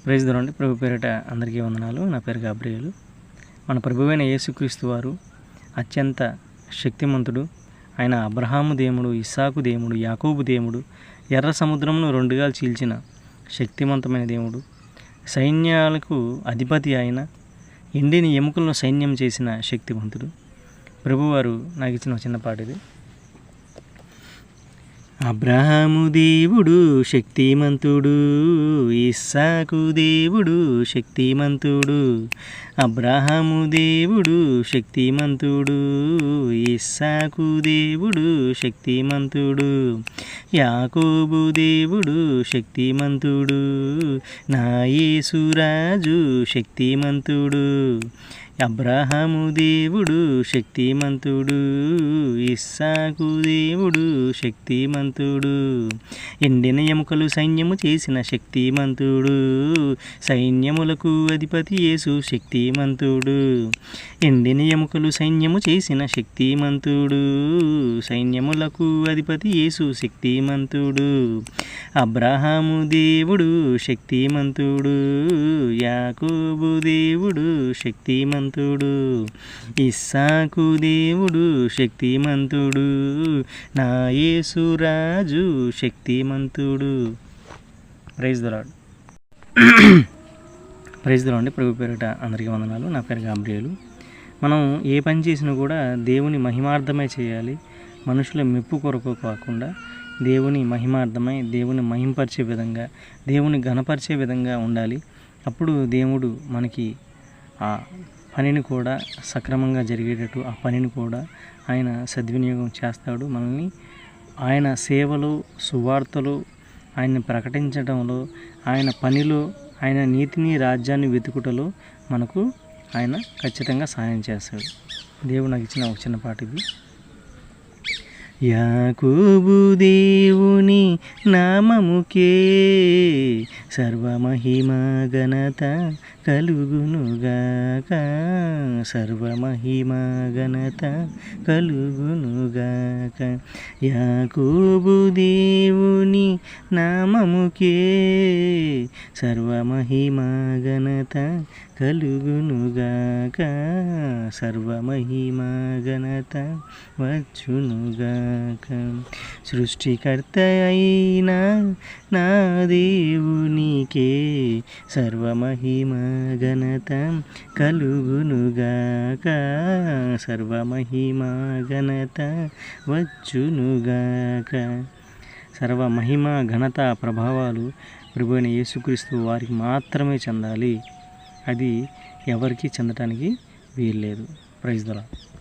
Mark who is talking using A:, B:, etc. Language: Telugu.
A: ప్రైజ్ దొరండి. ప్రభు పేరిట అందరికీ వందనాలు. నా పేరు గాబ్రియేలు. మన ప్రభువైన యేసుక్రీస్తు వారు అత్యంత శక్తిమంతుడు. ఆయన అబ్రహాము దేవుడు, ఇస్సాకు దేవుడు, యాకోబు దేవుడు, ఎర్ర సముద్రమును రెండుగా చీల్చిన శక్తివంతమైన దేవుడు, సైన్యాలకు అధిపతి ఆయన, ఎండిని ఎముకలను సైన్యం చేసిన శక్తివంతుడు. ప్రభువారు నాకు ఇచ్చిన చిన్న పాట ఇది. అబ్రహాము దేవుడు శక్తిమంతుడు, ఇస్సాకు దేవుడు శక్తిమంతుడు. అబ్రహాము దేవుడు శక్తిమంతుడు, ఇస్సాకు దేవుడు శక్తిమంతుడు. యాకోబు దేవుడు శక్తిమంతుడు, నా యేసు రాజు శక్తిమంతుడు. అబ్రహాము దేవుడు శక్తిమంతుడు, ఇస్సాకు దేవుడు శక్తిమంతుడు. ఎండిన ఎముకలు సైన్యము చేసిన శక్తిమంతుడు, సైన్యములకు అధిపతి యేసు శక్తిమంతుడు. ఎండిన ఎముకలు సైన్యము చేసిన శక్తిమంతుడు, సైన్యములకు అధిపతి యేసు శక్తిమంతుడు. అబ్రహాము దేవుడు శక్తిమంతుడు, యాకోబు దేవుడు శక్తిమంతుడు, ఇస్సాకు దేవుడు శక్తిమంతుడు, నా యేసు రాజు శక్తిమంతుడు. Praise the lord. Praise the lord. ప్రభు పేరిట అందరికీ వందనాలు. నా పేరు గాబ్రియేలు. మనం ఏ పని చేసినా కూడా దేవుని మహిమార్థమై చేయాలి. మనుషుల మెప్పు కొరకు కాకుండా దేవుని మహిమార్థమై, దేవుని మహింపరిచే విధంగా, దేవుని ఘనపరిచే విధంగా ఉండాలి. అప్పుడు దేవుడు మనకి ఆ పనిని కూడా సక్రమంగా జరిగేటట్టు ఆ పనిని కూడా ఆయన సద్వినియోగం చేస్తాడు. మనల్ని ఆయన సేవలో, సువార్తలో, ఆయన్ని ప్రకటించడంలో, ఆయన పనిలో, ఆయన నీతిని, రాజ్యాన్ని వెతుకుటలో మనకు ఆయన ఖచ్చితంగా సహాయం చేస్తాడు. దేవుడు నాకు ఇచ్చిన ఒక చిన్న పాట ఇది. యాకోబు దేవుని నామముకే సర్వమహిమ ఘనత కలుగునుగాక, సర్వమహిమ ఘనత కలుగునుగాక. యాకోబు దేవుని నామముకే సర్వమహిమ ఘనత కలుగునుగాక, సర్వమహిమ ఘనత వచ్చునుగాక. సృష్టికర్త అయిన నా దేవునికే సర్వమహిమ ఘనత కలుగునుగాక, సర్వమహిమ ఘనత వచ్చునుగాక. సర్వమహిమ ఘనత ప్రభావాలు ప్రభువైన యేసుక్రీస్తు వారికి మాత్రమే చెందాలి. అది ఎవరికి చెందటానికి వీల్లేదు. Praise the lord.